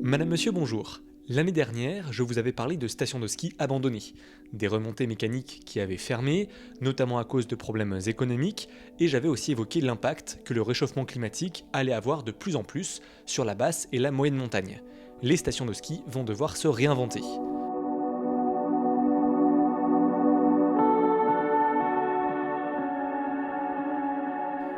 Madame, monsieur, bonjour. L'année dernière, je vous avais parlé de stations de ski abandonnées, des remontées mécaniques qui avaient fermé, notamment à cause de problèmes économiques, et j'avais aussi évoqué l'impact que le réchauffement climatique allait avoir de plus en plus sur la basse et la moyenne montagne. Les stations de ski vont devoir se réinventer.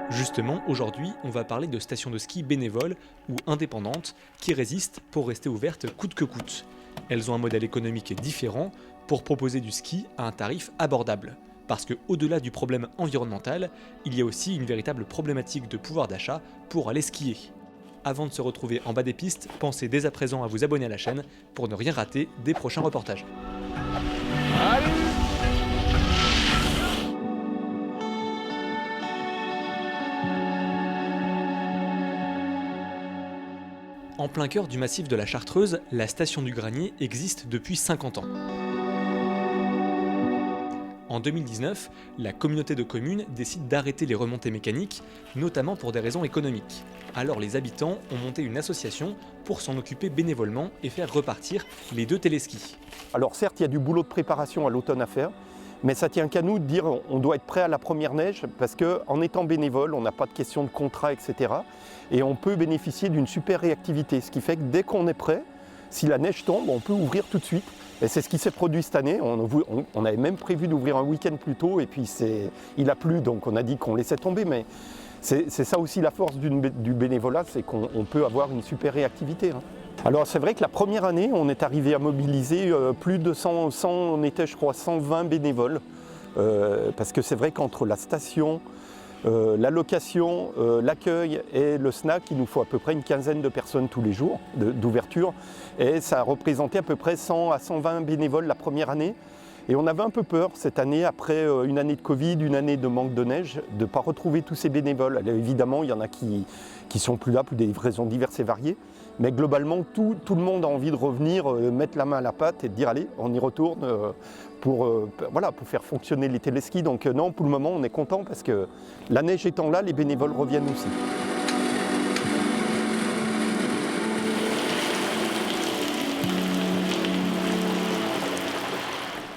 Justement, aujourd'hui, on va parler de stations de ski bénévoles ou indépendantes qui résistent pour rester ouvertes coûte que coûte. Elles ont un modèle économique différent pour proposer du ski à un tarif abordable. Parce que au-delà du problème environnemental, il y a aussi une véritable problématique de pouvoir d'achat pour aller skier. Avant de se retrouver en bas des pistes, pensez dès à présent à vous abonner à la chaîne pour ne rien rater des prochains reportages. En plein cœur du massif de la Chartreuse, la station du Granier existe depuis 50 ans. En 2019, la communauté de communes décide d'arrêter les remontées mécaniques, notamment pour des raisons économiques. Alors les habitants ont monté une association pour s'en occuper bénévolement et faire repartir les 2 téléskis. Alors certes, il y a du boulot de préparation à l'automne à faire, mais ça tient qu'à nous de dire on doit être prêt à la première neige parce qu'en étant bénévole, on n'a pas de question de contrat, etc. Et on peut bénéficier d'une super réactivité, ce qui fait que dès qu'on est prêt, si la neige tombe, on peut ouvrir tout de suite. Et c'est ce qui s'est produit cette année. On avait même prévu d'ouvrir un week-end plus tôt et puis il a plu, donc on a dit qu'on laissait tomber. Mais c'est ça aussi la force du bénévolat, c'est qu'on peut avoir une super réactivité. Alors c'est vrai que la première année, on est arrivé à mobiliser plus de 100, on était je crois 120 bénévoles. Parce que c'est vrai qu'entre la station, la location, l'accueil et le snack, il nous faut à peu près une quinzaine de personnes tous les jours d'ouverture. Et ça a représenté à peu près 100 à 120 bénévoles la première année. Et on avait un peu peur cette année, après une année de Covid, une année de manque de neige, de ne pas retrouver tous ces bénévoles. Alors, évidemment, il y en a qui sont plus là pour des raisons diverses et variées. Mais globalement, tout le monde a envie de revenir, mettre la main à la pâte et de dire allez, on y retourne pour faire fonctionner les téléskis. Donc non, pour le moment, on est content parce que la neige étant là, les bénévoles reviennent aussi.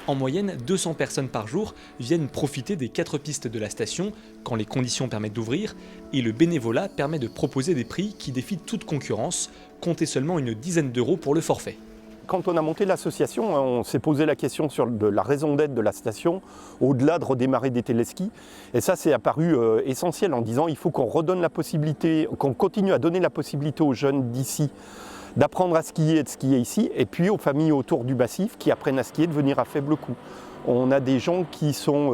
En moyenne, 200 personnes par jour viennent profiter des 4 pistes de la station quand les conditions permettent d'ouvrir, et le bénévolat permet de proposer des prix qui défient toute concurrence, comptez seulement une dizaine d'euros pour le forfait. Quand on a monté l'association, on s'est posé la question sur la raison d'être de la station, au-delà de redémarrer des téléskis. Et ça, c'est apparu essentiel en disant il faut qu'on redonne la possibilité, qu'on continue à donner la possibilité aux jeunes d'ici d'apprendre à skier et de skier ici, et puis aux familles autour du massif qui apprennent à skier de venir à faible coût. On a des gens qui sont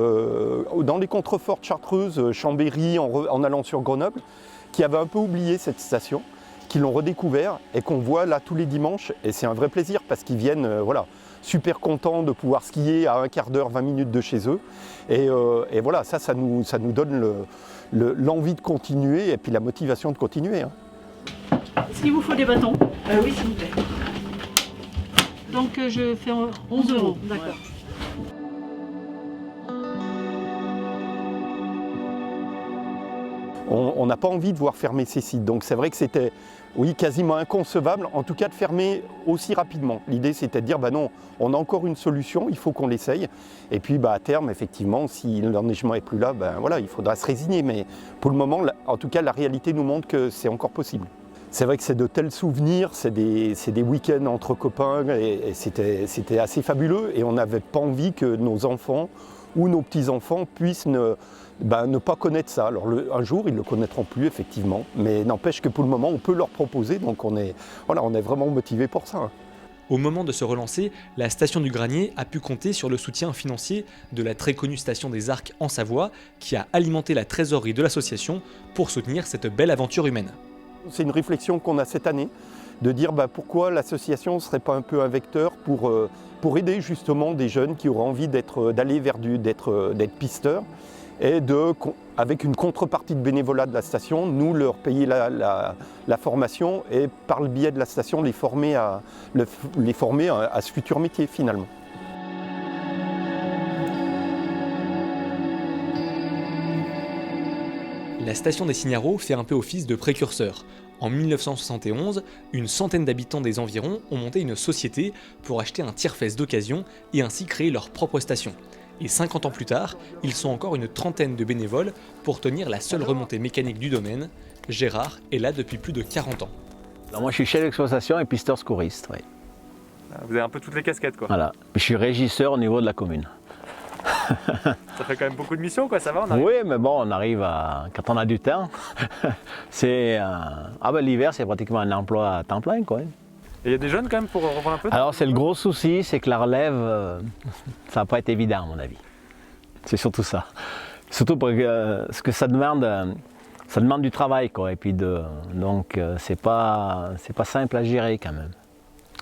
dans les contreforts de Chartreuse, Chambéry, en allant sur Grenoble, qui avaient un peu oublié cette station, qui l'ont redécouvert et qu'on voit là tous les dimanches. Et c'est un vrai plaisir parce qu'ils viennent super contents de pouvoir skier à un quart d'heure, 20 minutes de chez eux. Et voilà, ça nous donne l'envie de continuer et puis la motivation de continuer. Est-ce qu'il vous faut des bâtons? Oui, s'il vous plaît. Donc je fais 11 euros, d'accord. On n'a pas envie de voir fermer ces sites, donc c'est vrai que c'était quasiment inconcevable, en tout cas de fermer aussi rapidement. L'idée c'était de dire non, on a encore une solution, il faut qu'on l'essaye. Et puis à terme, effectivement, si l'enneigement n'est plus là, il faudra se résigner. Mais pour le moment, en tout cas, la réalité nous montre que c'est encore possible. C'est vrai que c'est de tels souvenirs, c'est des week-ends entre copains et c'était assez fabuleux. Et on n'avait pas envie que nos enfants ou nos petits-enfants puissent ne pas connaître ça. Alors un jour, ils ne le connaîtront plus, effectivement. Mais n'empêche que pour le moment, on peut leur proposer. Donc on est vraiment motivés pour ça. Au moment de se relancer, la station du Granier a pu compter sur le soutien financier de la très connue station des Arcs en Savoie, qui a alimenté la trésorerie de l'association pour soutenir cette belle aventure humaine. C'est une réflexion qu'on a cette année, de dire pourquoi l'association ne serait pas un peu un vecteur pour aider justement des jeunes qui auraient envie d'aller vers d'être pisteurs et avec une contrepartie de bénévolat de la station, nous leur payer la formation et par le biais de la station les former à ce futur métier finalement. La station des Signareaux fait un peu office de précurseur. En 1971, une centaine d'habitants des environs ont monté une société pour acheter un tire-fesse d'occasion et ainsi créer leur propre station. Et 50 ans plus tard, ils sont encore une trentaine de bénévoles pour tenir la seule remontée mécanique du domaine. Gérard est là depuis plus de 40 ans. Alors moi je suis chef d'exploitation et pisteur secouriste. Oui. Vous avez un peu toutes les casquettes quoi. Voilà. Je suis régisseur au niveau de la commune. Ça fait quand même beaucoup de missions quoi, ça va on arrive... Oui, mais bon, on arrive à... quand on a du temps. L'hiver c'est pratiquement un emploi à temps plein quoi. Et il y a des jeunes quand même pour reprendre un peu. Alors c'est le gros souci, c'est que la relève, ça va pas être évident à mon avis. C'est surtout ça. Surtout parce que ça demande du travail quoi. Et puis donc c'est pas simple à gérer quand même.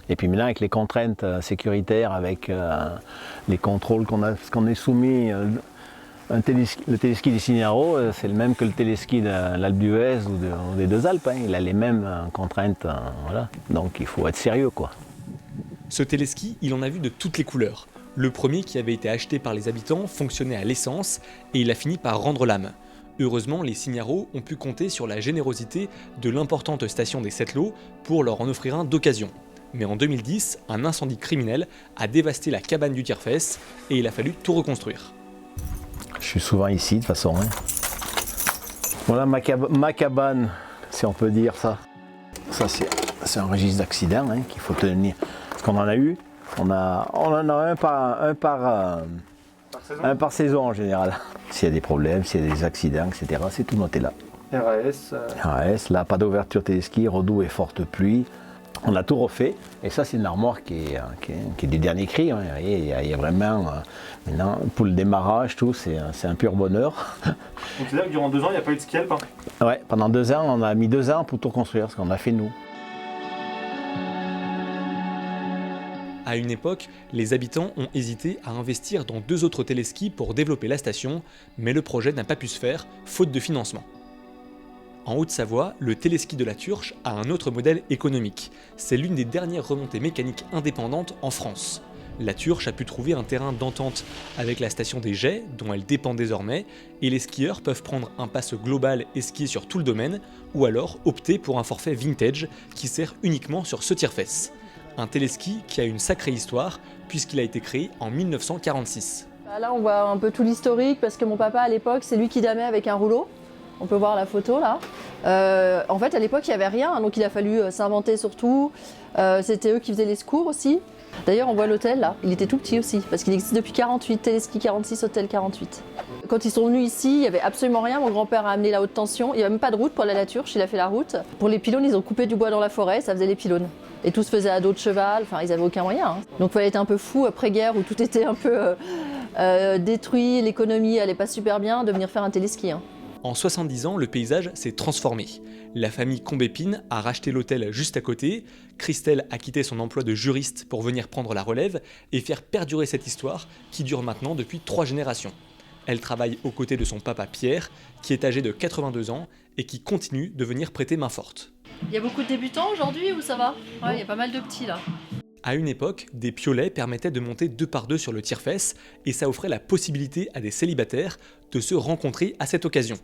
Et puis maintenant avec les contraintes sécuritaires, avec les contrôles parce qu'on est soumis, le téléski des Signaros, c'est le même que le téléski de l'Alpe d'Huez ou des Deux Alpes. Hein. Il a les mêmes contraintes, voilà. Donc il faut être sérieux quoi. Ce téléski, il en a vu de toutes les couleurs. Le premier qui avait été acheté par les habitants fonctionnait à l'essence et il a fini par rendre l'âme. Heureusement, les Signaros ont pu compter sur la générosité de l'importante station des Sept-Lots pour leur en offrir un d'occasion. Mais en 2010, un incendie criminel a dévasté la cabane du tire-fesse et il a fallu tout reconstruire. Je suis souvent ici de toute façon. Hein. Voilà ma cabane, si on peut dire ça. Ça c'est un registre d'accident hein, qu'il faut tenir. Parce qu'on en a eu, on en a un par saison en général. S'il y a des problèmes, s'il y a des accidents, etc., c'est tout noté là. RAS, là pas d'ouverture téléski, redoux et forte pluie. On a tout refait et ça c'est une armoire qui est du dernier cri. Hein. Il y a vraiment, maintenant pour le démarrage, tout, c'est un pur bonheur. Donc c'est là que durant 2 ans il n'y a pas eu de ski alpin. Ouais, pendant 2 ans, on a mis 2 ans pour tout construire, ce qu'on a fait nous. À une époque, les habitants ont hésité à investir dans 2 autres téléskis pour développer la station, mais le projet n'a pas pu se faire, faute de financement. En Haute-Savoie, le téléski de la Turche a un autre modèle économique. C'est l'une des dernières remontées mécaniques indépendantes en France. La Turche a pu trouver un terrain d'entente avec la station des Jets, dont elle dépend désormais, et les skieurs peuvent prendre un pass global et skier sur tout le domaine, ou alors opter pour un forfait vintage qui sert uniquement sur ce tire-fesse. Un téléski qui a une sacrée histoire, puisqu'il a été créé en 1946. Là, on voit un peu tout l'historique, parce que mon papa, à l'époque, c'est lui qui damait avec un rouleau. On peut voir la photo là. En fait, à l'époque, il n'y avait rien, donc il a fallu s'inventer surtout. C'était eux qui faisaient les secours aussi. D'ailleurs, on voit l'hôtel là, il était tout petit aussi, parce qu'il existe depuis 48, Téléski 46, hôtel 48. Quand ils sont venus ici, il n'y avait absolument rien. Mon grand-père a amené la haute tension. Il n'y avait même pas de route pour aller à la Turche, il a fait la route. Pour les pylônes, ils ont coupé du bois dans la forêt, ça faisait les pylônes. Et tout se faisait à dos de cheval, enfin, ils n'avaient aucun moyen. Hein. Donc il fallait être un peu fou après-guerre, où tout était un peu détruit, l'économie n'allait pas super bien, de venir faire un téléski. Hein. En 70 ans, le paysage s'est transformé. La famille Combépine a racheté l'hôtel juste à côté, Christelle a quitté son emploi de juriste pour venir prendre la relève et faire perdurer cette histoire qui dure maintenant depuis 3 générations. Elle travaille aux côtés de son papa Pierre, qui est âgé de 82 ans et qui continue de venir prêter main forte. Il y a beaucoup de débutants aujourd'hui ou ça va? Ouais, il y a pas mal de petits là. À une époque, des piolets permettaient de monter 2 par 2 sur le tire-fesse et ça offrait la possibilité à des célibataires de se rencontrer à cette occasion.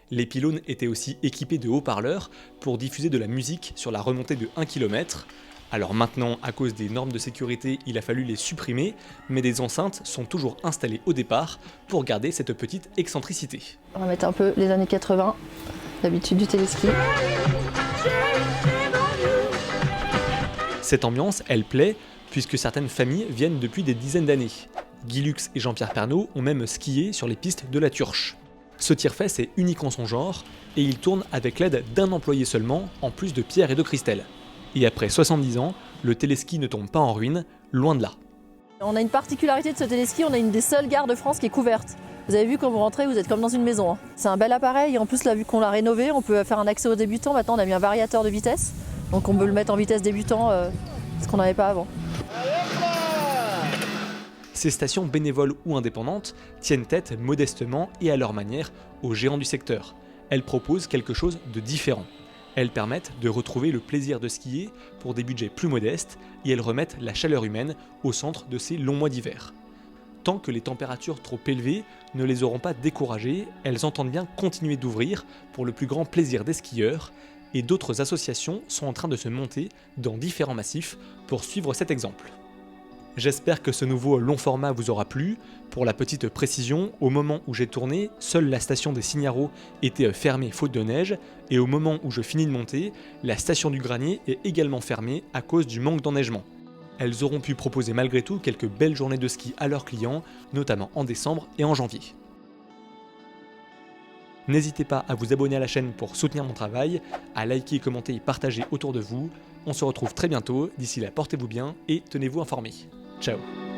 Les pylônes étaient aussi équipés de haut-parleurs pour diffuser de la musique sur la remontée de 1 km. Alors maintenant, à cause des normes de sécurité, il a fallu les supprimer, mais des enceintes sont toujours installées au départ pour garder cette petite excentricité. On va mettre un peu les années 80, l'habitude du téléski. Cette ambiance, elle plaît, puisque certaines familles viennent depuis des dizaines d'années. Guy Lux et Jean-Pierre Pernaut ont même skié sur les pistes de la Turche. Ce tire-fesse est unique en son genre, et il tourne avec l'aide d'un employé seulement, en plus de Pierre et de Christelle. Et après 70 ans, le téléski ne tombe pas en ruine, loin de là. On a une particularité de ce téléski, on a une des seules gares de France qui est couverte. Vous avez vu, quand vous rentrez, vous êtes comme dans une maison. Hein. C'est un bel appareil, en plus là, vu qu'on l'a rénové, on peut faire un accès aux débutants. Maintenant, on a mis un variateur de vitesse, donc on peut le mettre en vitesse débutant, ce qu'on n'avait pas avant. Ces stations bénévoles ou indépendantes tiennent tête modestement et à leur manière aux géants du secteur. Elles proposent quelque chose de différent. Elles permettent de retrouver le plaisir de skier pour des budgets plus modestes et elles remettent la chaleur humaine au centre de ces longs mois d'hiver. Tant que les températures trop élevées ne les auront pas découragées, elles entendent bien continuer d'ouvrir pour le plus grand plaisir des skieurs et d'autres associations sont en train de se monter dans différents massifs pour suivre cet exemple. J'espère que ce nouveau long format vous aura plu. Pour la petite précision, au moment où j'ai tourné, seule la station des Signareaux était fermée faute de neige, et au moment où je finis de monter, la station du Granier est également fermée à cause du manque d'enneigement. Elles auront pu proposer malgré tout quelques belles journées de ski à leurs clients, notamment en décembre et en janvier. N'hésitez pas à vous abonner à la chaîne pour soutenir mon travail, à liker, commenter et partager autour de vous. On se retrouve très bientôt, d'ici là portez-vous bien et tenez-vous informés. Ciao.